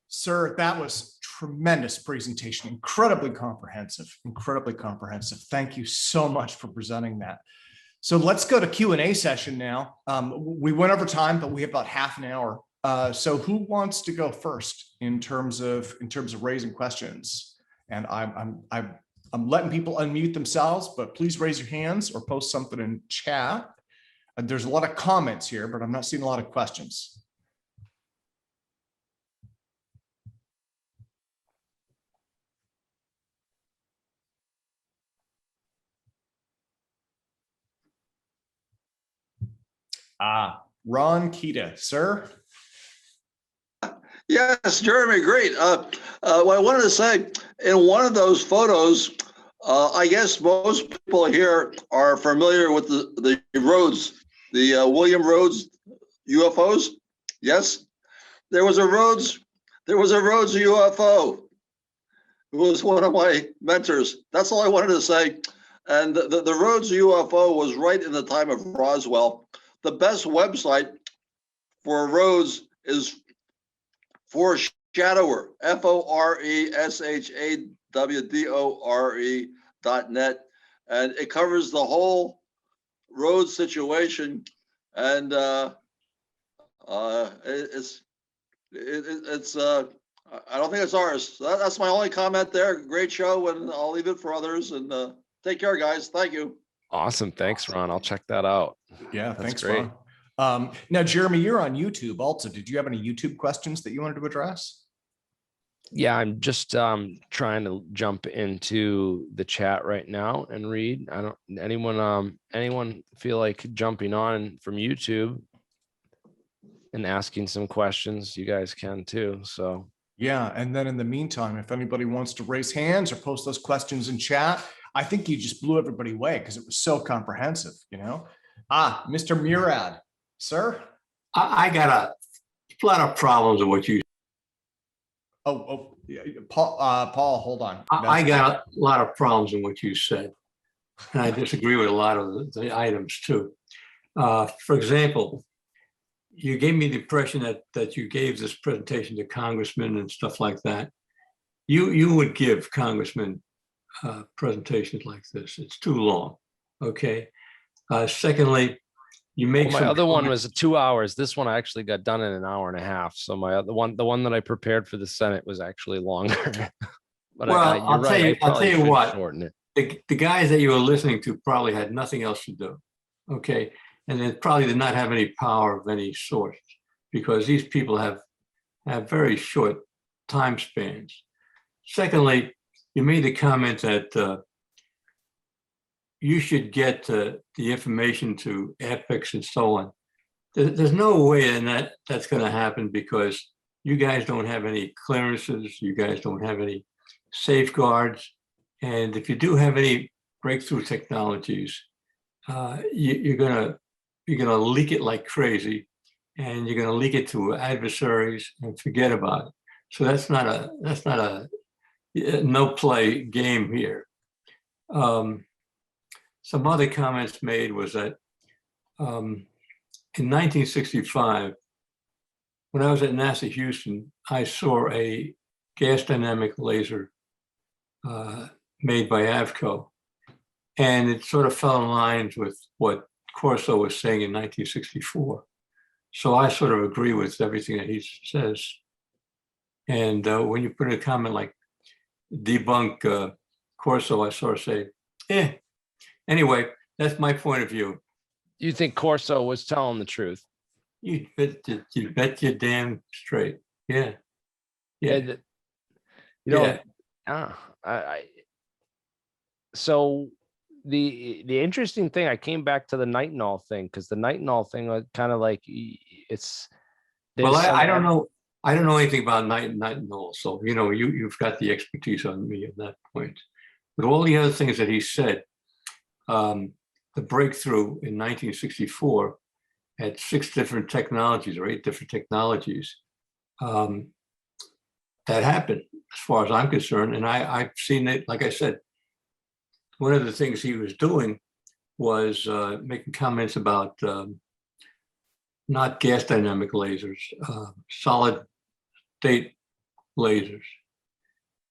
Sir, that was tremendous presentation, incredibly comprehensive, incredibly comprehensive. Thank you so much for presenting that. So let's go to Q&A session now. We went over time, but we have about half an hour. So who wants to go first in terms of raising questions? And I'm letting people unmute themselves, but please raise your hands or post something in chat. There's a lot of comments here, but I'm not seeing a lot of questions. Ron Kita, sir. Yes, Jeremy, great. What I wanted to say, in one of those photos, I guess most people here are familiar with the Rhodes, the William Rhodes UFOs. Yes, there was a Rhodes UFO. Who was one of my mentors. That's all I wanted to say. And the Rhodes UFO was right in the time of Roswell. The best website for Rhodes is Foreshadower, FORESHAWDORE.net, and it covers the whole Rhodes situation. And it's I don't think it's ours. So that's my only comment there. Great show, and I'll leave it for others. And take care, guys. Thank you. Awesome. Thanks, Ron. I'll check that out. Yeah, That's thanks, great. Ron. Now, Jeremy, you're on YouTube also. Did you have any YouTube questions that you wanted to address? Yeah, I'm just trying to jump into the chat right now and read. I don't anyone feel like jumping on from YouTube and asking some questions? You guys can too. So yeah, and then in the meantime, if anybody wants to raise hands or post those questions in chat, I think you just blew everybody away because it was so comprehensive, you know. Mr. Murad, sir. I got a lot of problems with what you. Yeah, Paul, hold on. I got a lot of problems in what you said, and I disagree with a lot of the items too. For example, you gave me the impression that you gave this presentation to congressmen and stuff like that. You would give congressmen presentations like this. It's too long. Okay. Secondly, you make my other one was 2 hours. This one I actually got done in an hour and a half. So my other one, the one that I prepared for the Senate, was actually longer. But well, I'll tell you what. Shorten it. The guys that you were listening to probably had nothing else to do. Okay. And they probably did not have any power of any sort, because these people have very short time spans. Secondly, you made the comment that you should get the information to APEC and so on. There's no way that's going to happen, because you guys don't have any clearances. You guys don't have any safeguards. And if you do have any breakthrough technologies, you're gonna leak it like crazy, and you're gonna leak it to adversaries and forget about it. So that's not a no play game here. Some other comments made was that in 1965, when I was at NASA Houston, I saw a gas dynamic laser made by Avco, and it sort of fell in line with what Corso was saying in 1964. So I sort of agree with everything that he says. And when you put a comment like debunk Corso, I sort of say, Anyway, that's my point of view. You think Corso was telling the truth? You bet your damn straight. Yeah. You know, so the interesting thing, I came back to the nitinol thing, because the nitinol thing was kind of like it's. Well, I don't know. I don't know anything about nitinol, so you know you've got the expertise on me at that point. But all the other things that he said, the breakthrough in 1964 had 6 different technologies or 8 different technologies that happened, as far as I'm concerned. And I've seen it. Like I said, one of the things he was doing was making comments about not gas dynamic lasers, solid state lasers.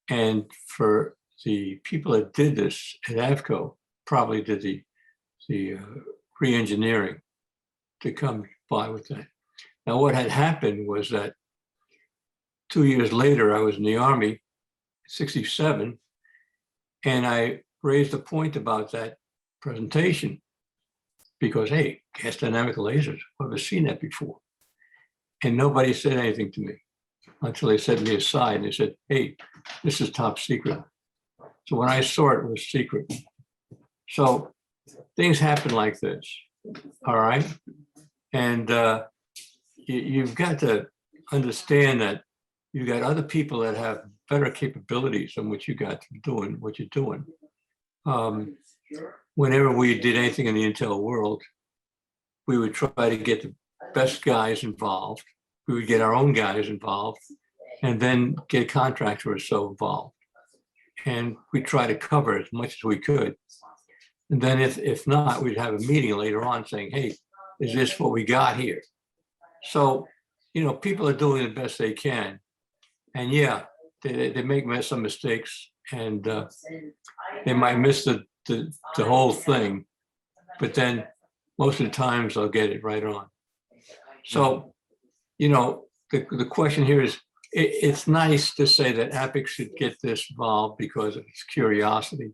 And for the people that did this at AVCO, probably did the re-engineering to come by with that. Now, what had happened was that 2 years later, I was in the Army, 67, and I raised a point about that presentation because, hey, gas dynamic lasers, I've never seen that before. And nobody said anything to me until they set me aside and they said, hey, this is top secret. So when I saw it, it was secret. So things happen like this, all right? And you've got to understand that you've got other people that have better capabilities than what you got doing what you're doing. Whenever we did anything in the Intel world, we would try to get the best guys involved. We would get our own guys involved and then get contractors or so involved. And we try to cover as much as we could. And then if not, we'd have a meeting later on saying, hey, is this what we got here? So, you know, people are doing the best they can. And yeah, they make some mistakes and they might miss the whole thing, but then most of the times they'll get it right on. So, you know, the question here is, it's nice to say that APEC should get this involved because of its curiosity.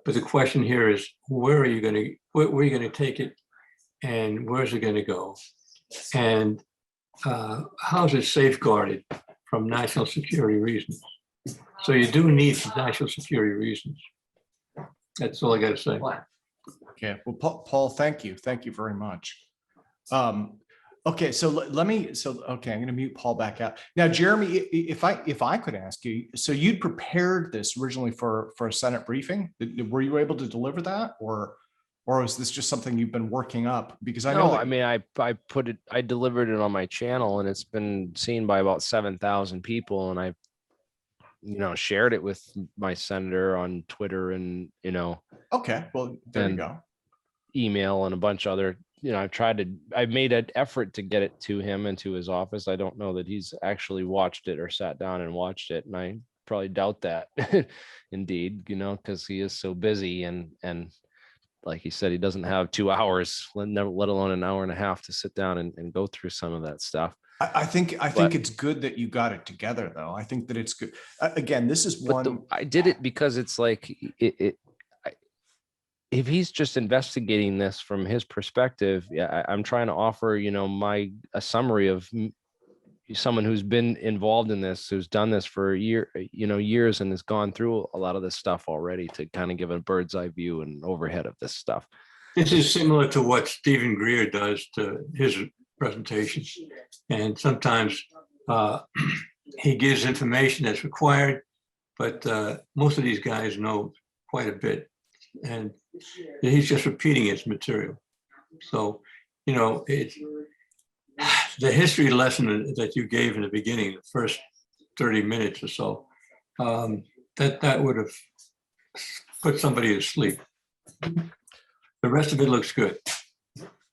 But the question here is, where are you going to take it and where's it going to go? And how is it safeguarded from national security reasons? So you do need national security reasons. That's all I got to say. Okay, well, Paul, thank you. Thank you very much. Okay, so okay, I'm going to mute Paul back out. Now, Jeremy, if I could ask you, so you'd prepared this originally for a Senate briefing. Were you able to deliver that, or is this just something you've been working up? Because I know. No, I mean, I delivered it on my channel, and it's been seen by about 7,000 people, and I, you know, shared it with my senator on Twitter, and you know. Okay, well, there you go. Email and a bunch of other. You know, I've made an effort to get it to him and to his office. I don't know that he's actually watched it or sat down and watched it. And I probably doubt that indeed, you know, because he is so busy and like he said, he doesn't have 2 hours, let alone an hour and a half to sit down and go through some of that stuff. I think it's good that you got it together though. I think that it's good. Again, this is one. I did it because it's like, if he's just investigating this from his perspective, yeah, I'm trying to offer, you know, a summary of someone who's been involved in this, who's done this for years and has gone through a lot of this stuff already to kind of give a bird's eye view and overhead of this stuff. This is similar to what Stephen Greer does to his presentations. And sometimes he gives information that's required, but most of these guys know quite a bit. And he's just repeating his material. So, you know, it's the history lesson that you gave in the beginning, the first 30 minutes or so, that would have put somebody to sleep. The rest of it looks good.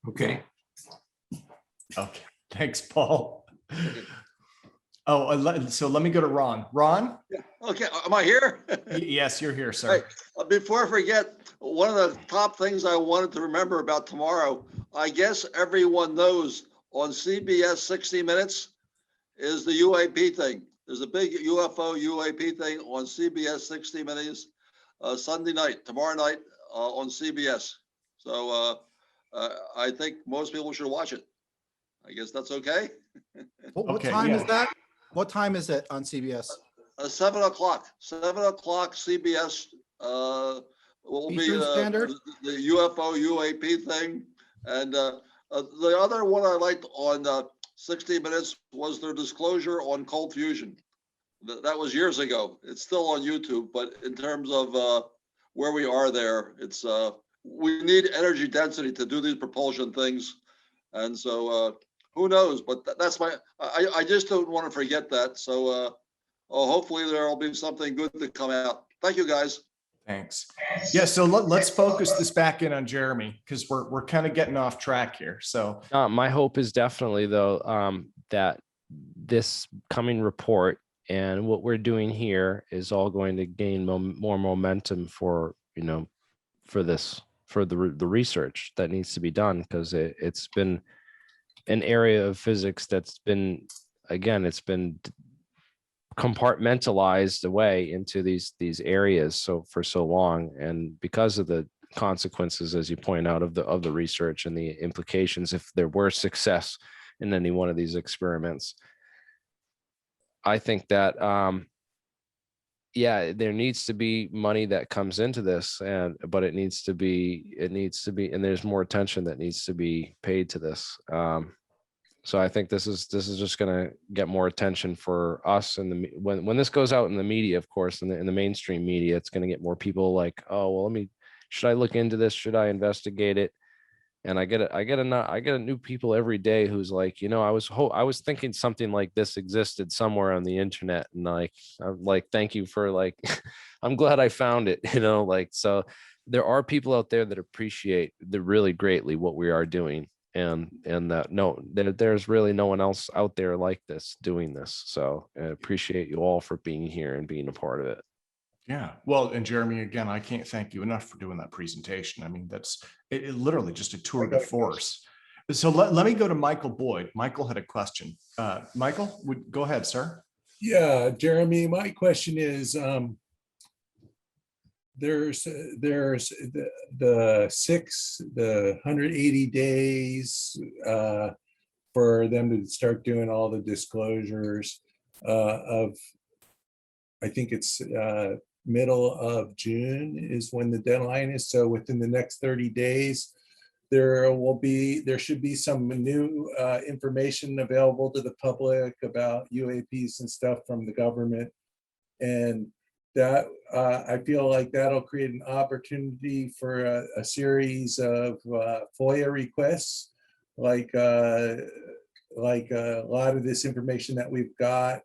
Okay. Okay. Thanks, Paul. Oh, so let me go to Ron. Ron? Yeah. Okay, am I here? Yes, you're here, sir. Right. Before I forget, one of the top things I wanted to remember about tomorrow, I guess everyone knows on CBS 60 Minutes is the UAP thing. There's a big UFO UAP thing on CBS 60 Minutes Sunday night, tomorrow night on CBS. So I think most people should watch it. I guess that's okay. What time is that? What time is it on CBS? 7 o'clock. 7 o'clock CBS will be Standard? the UFO UAP thing. And the other one I liked on 60 Minutes was their disclosure on cold fusion. That was years ago. It's still on YouTube, but in terms of where we are there, it's we need energy density to do these propulsion things. And so who knows, but that's I just don't want to forget that. So hopefully there'll be something good to come out. Thank you, guys. Thanks. Yeah, so let's focus this back in on Jeremy because we're kind of getting off track here. So my hope is definitely though that this coming report And what we're doing here is all going to gain more momentum for, for the research that needs to be done, because it's been an area of physics that's been, again, it's been compartmentalized away into these areas for so long, and because of the consequences, as you point out, of the research and the implications if there were success in any one of these experiments, I think that yeah, there needs to be money that comes into this, but it needs to be, and there's more attention that needs to be paid to this. So I think this is just going to get more attention for us, and when this goes out in the media, of course, in the mainstream media, it's going to get more people like, oh well, should I look into this? Should I investigate it? And I get a new people every day who's like, I was thinking something like this existed somewhere on the internet, and I'm like, thank you for I'm glad I found it, so there are people out there that appreciate really greatly what we are doing, and that there's really no one else out there like this doing this. So I appreciate you all for being here and being a part of it. Yeah, well, and Jeremy, again, I can't thank you enough for doing that presentation. I mean, that's it literally just a tour de force. So let me go to Michael Boyd. Michael had a question. Michael, go ahead, sir. Yeah, Jeremy, my question is, there's the 180 days for them to start doing all the disclosures of, I think it's middle of June is when the deadline is. So within the next 30 days, there should be some new information available to the public about UAPs and stuff from the government. And that I feel like that'll create an opportunity for a series of FOIA requests, like a lot of this information that we've got.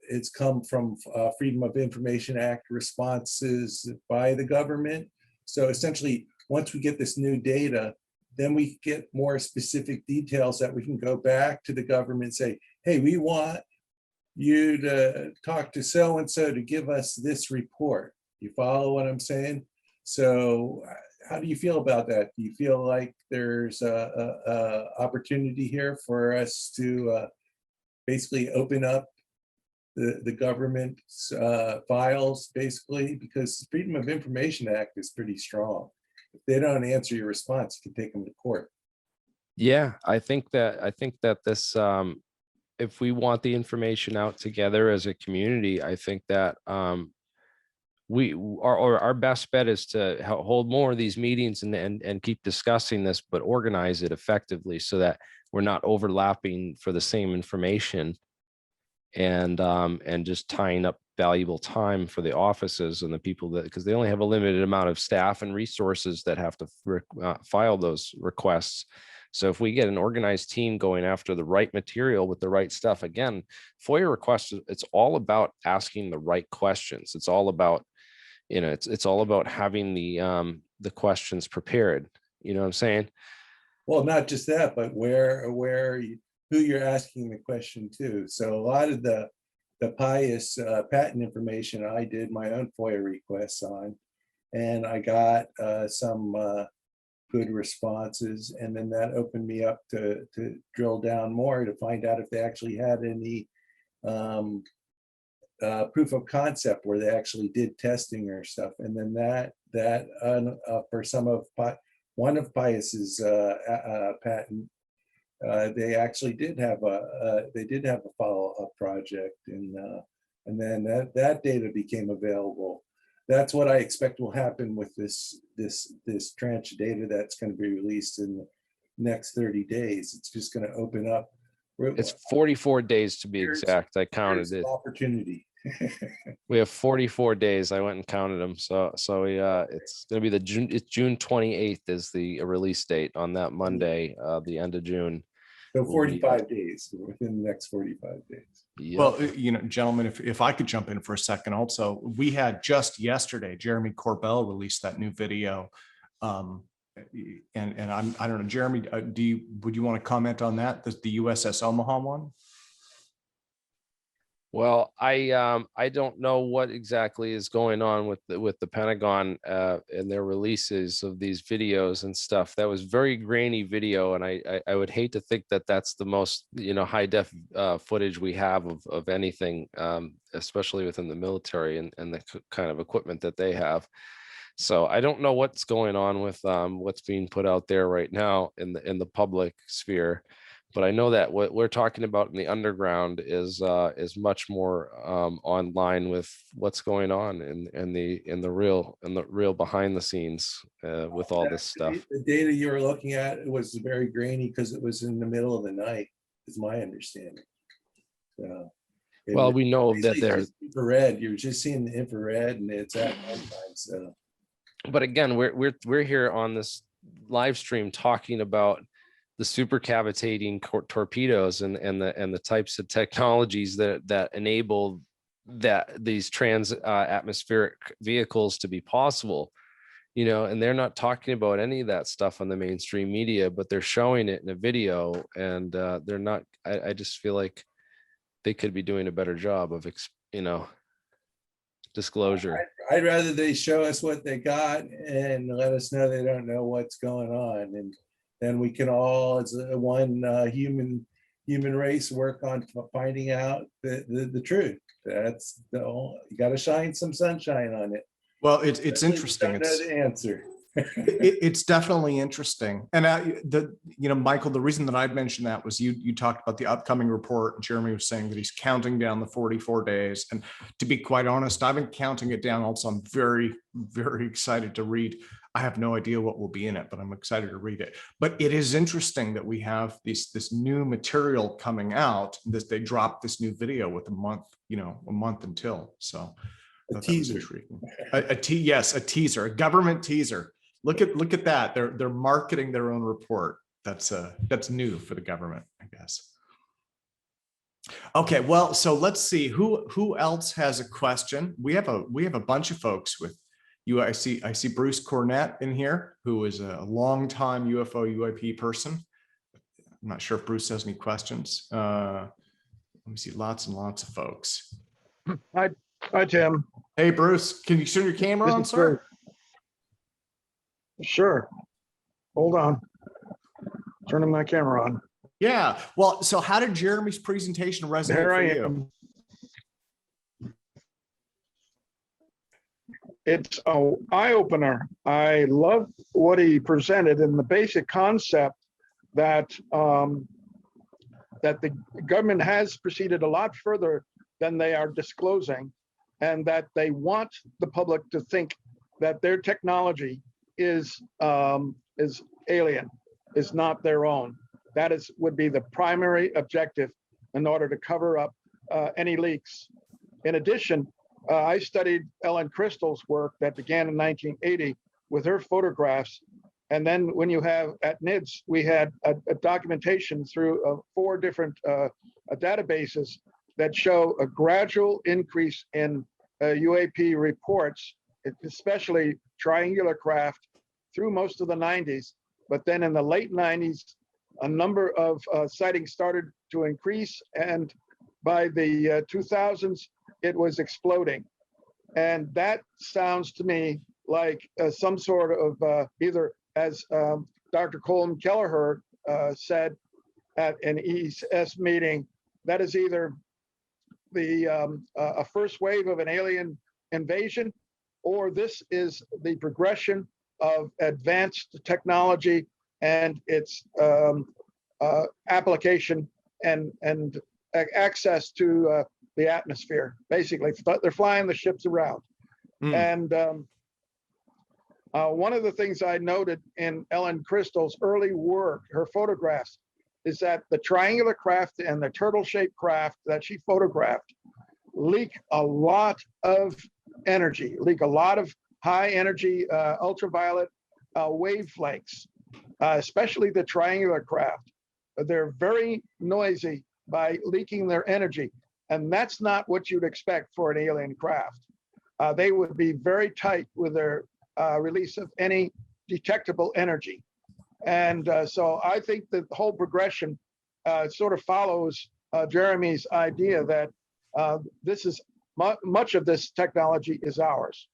It's come from Freedom of Information Act responses by the government. So essentially, once we get this new data, then we get more specific details that we can go back to the government and say, hey, we want you to talk to so-and-so to give us this report. You follow what I'm saying? So how do you feel about that? Do you feel like there's a opportunity here for us to basically open up the government's files, basically, because the Freedom of Information Act is pretty strong. If they don't answer your response, you can take them to court. Yeah, I think that this, if we want the information out together as a community, I think that our best bet is to hold more of these meetings and keep discussing this, but organize it effectively so that we're not overlapping for the same information, and just tying up valuable time for the offices and the people because they only have a limited amount of staff and resources that have to file those requests. So if we get an organized team going after the right material with the right stuff, again, FOIA requests, it's all about asking the right questions. It's all about, it's all about having the questions prepared. You know what I'm saying? Well, not just that, but who you're asking the question to. So a lot of the pious patent information, I did my own FOIA requests on, and I got some good responses, and then that opened me up to drill down more to find out if they actually had any proof of concept where they actually did testing or stuff. And then that for one of Pius's patent, they actually did have a follow-up project, and then that data became available. That's what I expect will happen with this tranche of data that's going to be released in the next 30 days. It's just going to open up. It's 44 days to be exact. I counted it. Opportunity. We have 44 days. I went and counted them. So it's going to be it's June 28th is the release date on that Monday, the end of June. So 45 days, within the next 45 days. Yep. Well, gentlemen, if I could jump in for a second also, we had just yesterday, Jeremy Corbell released that new video. And I don't know, Jeremy, would you want to comment on that? The USS Omaha one? Well, I don't know what exactly is going on with the Pentagon and their releases of these videos and stuff. That was very grainy video, and I would hate to think that that's the most, you know, high def footage we have of anything, especially within the military and the kind of equipment that they have. So I don't know what's going on with what's being put out there right now in the public sphere. But I know that what we're talking about in the underground is much more online with what's going on in the real behind the scenes with all this stuff. The data you were looking at was very grainy because it was in the middle of the night, is my understanding. So, Well, we know that there's infrared. You're just seeing the infrared, and it's at nighttime. So, but again, we're here on this live stream talking about the supercavitating torpedoes and the types of technologies that enable these atmospheric vehicles to be possible, you know, and they're not talking about any of that stuff on the mainstream media, but they're showing it in a video, and they're not. I just feel like they could be doing a better job of, you know, disclosure. I'd rather they show us what they got and let us know they don't know what's going on, and then we can all, as one human race, work on finding out the truth. That's you got to shine some sunshine on it. Well, it's interesting. It's the answer. It's definitely interesting. And you know, Michael, the reason that I'd mentioned that was you talked about the upcoming report. Jeremy was saying that he's counting down the 44 days. And to be quite honest, I've been counting it down also. I'm very, very excited to read. I have no idea what will be in it, but I'm excited to read it. But it is interesting that we have this new material coming out. They dropped this new video with a month until. So a teaser. Yes, a teaser, a government teaser. Look at that. They're marketing their own report. That's new for the government, I guess. Okay, well, so let's see who else has a question. We have a bunch of folks with you. I see Bruce Cornett in here, who is a longtime UFO UAP person. I'm not sure if Bruce has any questions. Let me see, lots and lots of folks. Hi, Tim. Hey, Bruce, can you turn your camera on, sir? Sure. Hold on. Turning my camera on. Yeah. Well, so how did Jeremy's presentation resonate There for I you? am. It's an eye-opener. I love what he presented and the basic concept that that the government has proceeded a lot further than they are disclosing, and that they want the public to think that their technology is alien, is not their own. That would be the primary objective in order to cover up any leaks. In addition, I studied Ellen Crystal's work that began in 1980 with her photographs. And then when you have at NIDS, we had a documentation through 4 different databases that show a gradual increase in UAP reports, especially triangular craft, through most of the 90s. But then in the late 90s, a number of sightings started to increase. And by the 2000s, it was exploding. And that sounds to me like some sort of either, as Dr. Colin Kelleher said at an ES meeting, that is either a first wave of an alien invasion, or this is the progression of advanced technology and its application and access to the atmosphere. Basically, they're flying the ships around. And one of the things I noted in Ellen Crystal's early work, her photographs, is that the triangular craft and the turtle-shaped craft that she photographed leak a lot of energy, leak a lot of high energy ultraviolet wavelengths, especially the triangular craft. They're very noisy by leaking their energy. And that's not what you'd expect for an alien craft. They would be very tight with their release of any detectable energy. And so I think that the whole progression sort of follows Jeremy's idea that this is much of this technology is ours.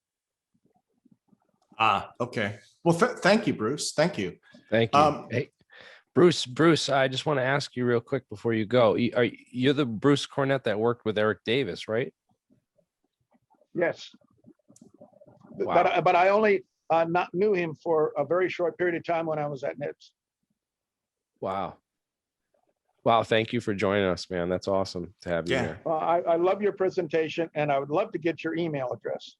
Okay. Well, thank you, Bruce. Thank you. Thank you. Hey, Bruce, I just want to ask you real quick before you go. You're the Bruce Cornett that worked with Eric Davis, right? Yes. Wow. But I only not knew him for a very short period of time when I was at NIPS. Wow. Wow. Thank you for joining us, man. That's awesome to have you here. Well, I love your presentation, and I would love to get your email address.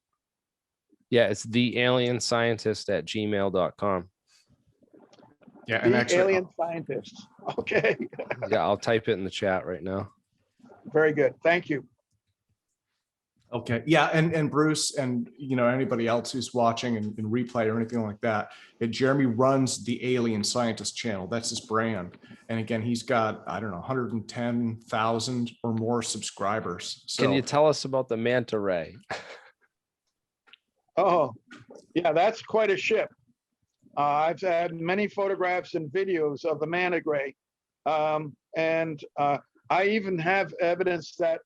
Yeah, it's thealienscientist@gmail.com. Yeah, and The actually, alien scientists. Okay. Yeah, I'll type it in the chat right now. Very good. Thank you. okay, yeah, and Bruce, and anybody else who's watching and replay or anything like that, Jeremy runs the Alien Scientist channel. That's his brand, and again, he's got, I don't know, 110,000 or more subscribers. So Can you tell us about the manta ray? Oh, yeah, that's quite a ship. I've had many photographs and videos of the manta ray, and I even have evidence that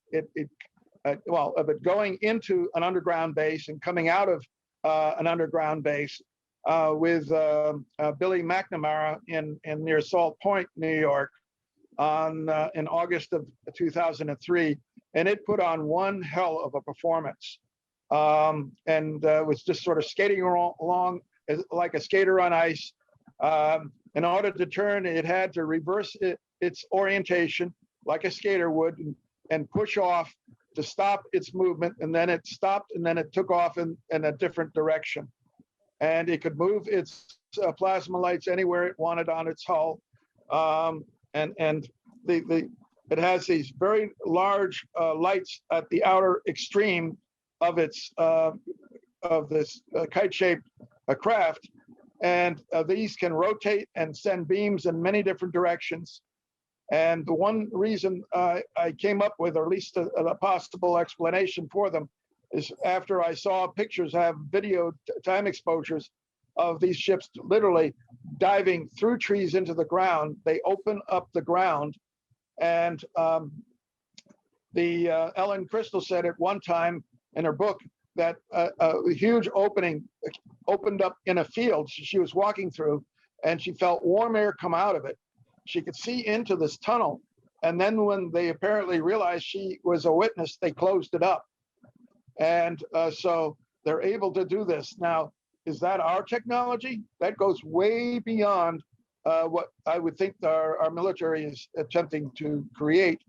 of it going into an underground base and coming out of an underground base with Billy McNamara in near Salt Point, New York, in August of 2003, and it put on one hell of a performance. And was just sort of skating along like a skater on ice. In order to turn, it had to reverse its orientation like a skater would and push off to stop its movement. And then it stopped, and then it took off in a different direction. And it could move its plasma lights anywhere it wanted on its hull. It has these very large lights at the outer extreme of its of this kite-shaped craft, and these can rotate and send beams in many different directions. And the one reason I came up with, or at least a possible explanation for them, is after I saw pictures, have video time exposures of these ships literally diving through trees into the ground. They open up the ground, and Ellen Crystal said at one time in her book that a huge opening opened up in a field she was walking through, and she felt warm air come out of it. She could see into this tunnel, and then when they apparently realized she was a witness, they closed it up. And so they're able to do this. Now, is that our technology? That goes way beyond what I would think our military is attempting to create.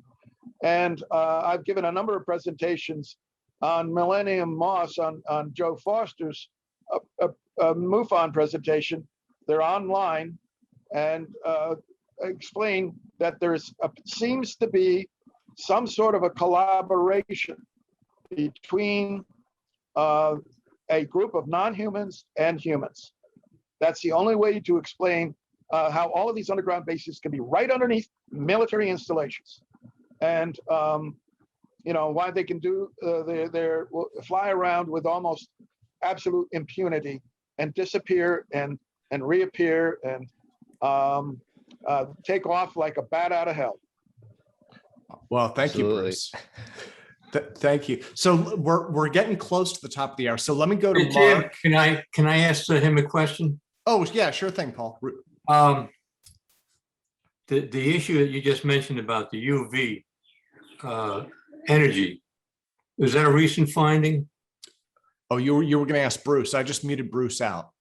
And I've given a number of presentations on Millennium Moss, on Joe Foster's MUFON presentation. They're online, and explain that seems to be some sort of a collaboration between a group of non-humans and humans. That's the only way to explain how all of these underground bases can be right underneath military installations. And why they can do their fly around with almost absolute impunity and disappear and reappear and take off like a bat out of hell. Well, thank you, Bruce. Thank you. So we're getting close to the top of the hour. So let me go to Jim, Mark. can I ask him a question? Oh, yeah, sure thing, Paul. The issue that you just mentioned about the UV energy, is that a recent finding? Oh, you were going to ask Bruce. I just muted Bruce out.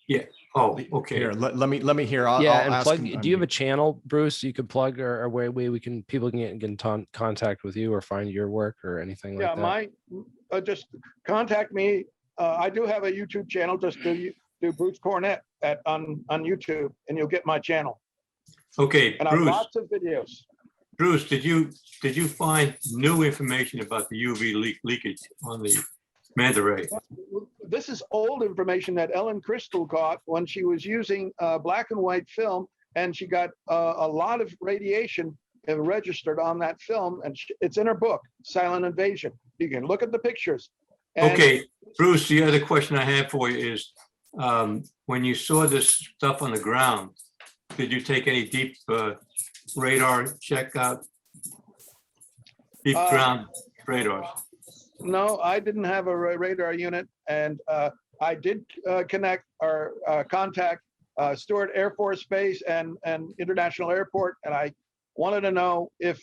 Yeah. Oh, okay. Here, let me hear. I'll And ask plug. him. Do you have a channel, Bruce? You could plug, or way people can get in contact with you or find your work or anything like that. Yeah, just contact me. I do have a YouTube channel. Just do Bruce Cornett on YouTube, and you'll get my channel. Okay, and I have Bruce. lots of videos. Bruce, did you find new information about the UV leakage on the manta ray? This is old information that Ellen Crystal got when she was using black and white film, and she got a lot of radiation registered on that film, and it's in her book, Silent Invasion. You can look at the pictures. And okay, Bruce, the other question I have for you is, when you saw this stuff on the ground, did you take any deep radar check out, deep ground radars. No, I didn't have a radar unit, and I did connect or contact Stewart Air Force Base and International Airport, and I wanted to know if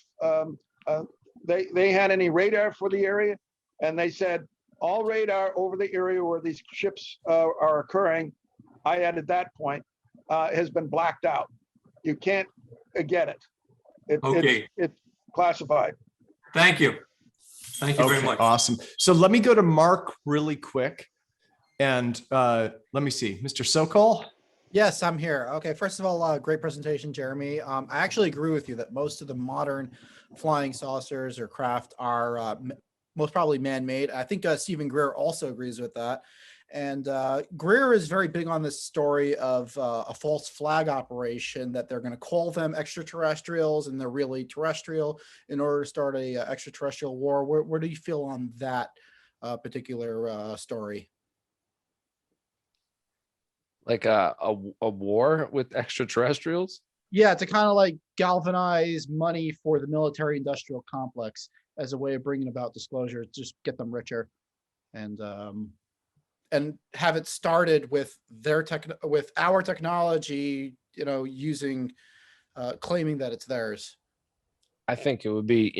they had any radar for the area, and they said all radar over the area where these ships are occurring, I added that point, has been blacked out. You can't get it. Okay. It's classified. Thank you. Thank you very Okay, much. awesome. So let me go to Mark really quick. And let me see, Mr. Sokol. Yes, I'm here. Okay, first of all, great presentation, Jeremy. I actually agree with you that most of the modern flying saucers or craft are most probably man-made. I think Stephen Greer also agrees with that. And Greer is very big on this story of a false flag operation, that they're going to call them extraterrestrials and they're really terrestrial in order to start a extraterrestrial war. Where do you feel on that particular story? Like a war with extraterrestrials? Yeah, to kind of like galvanize money for the military industrial complex as a way of bringing about disclosure, just get them richer, and have it started with with our technology, using claiming that it's theirs. I think it would be,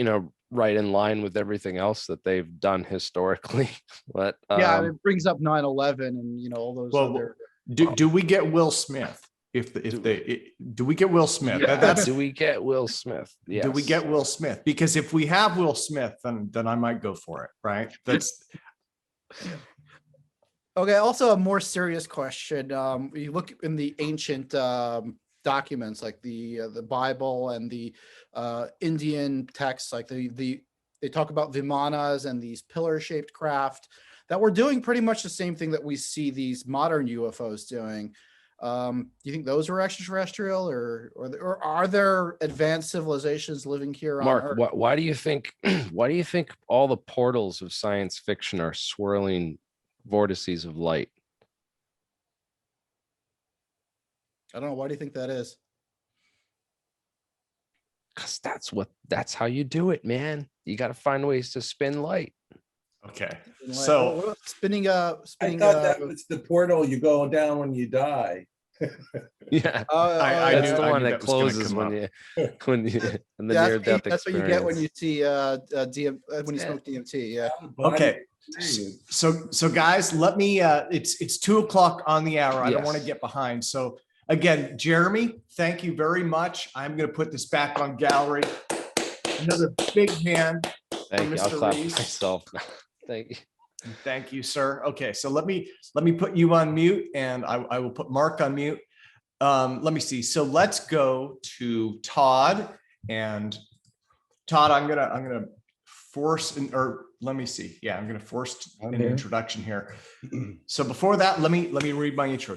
right in line with everything else that they've done historically. But Yeah, it brings up 9/11 and all those other. Do we get Will Smith? Do we get Will Smith? yeah, do we get Will Smith? Yes. Do we get Will Smith? Because if we have Will Smith, then I might go for it, right? That's Okay. Also, a more serious question. You look in the ancient documents, like the Bible and the Indian texts, like they talk about vimanas and these pillar-shaped craft that were doing pretty much the same thing that we see these modern UFOs doing. Do you think those were extraterrestrial, or are there advanced civilizations living here on Earth? Mark, why do you think why do you think all the portals of science fiction are swirling vortices of light? I don't know. Why do you think that is? Because that's how you do it, man. You got to find ways to spin light. okay. What So about spinning. I thought that was the portal you go down when you die. Yeah, I that's knew- the I one knew that that was gonna closes come when up. you in the near death that's what you get when you see when you smoke DMT. Yeah. okay. So guys, let me. It's 2:00 on the hour. I don't want to Yes. get behind. So again, Jeremy, thank you very much. I'm going to put this back on gallery. Another big hand. Thank you. I'll Mr. clap Reese. myself. Thank you. Thank you, sir. Okay, so let me put you on mute, and I will put Mark on mute. Let me see. So let's go to Todd, and Todd, I'm gonna force or let me see. Yeah, I'm gonna force an introduction here. So before that, let me read my intro.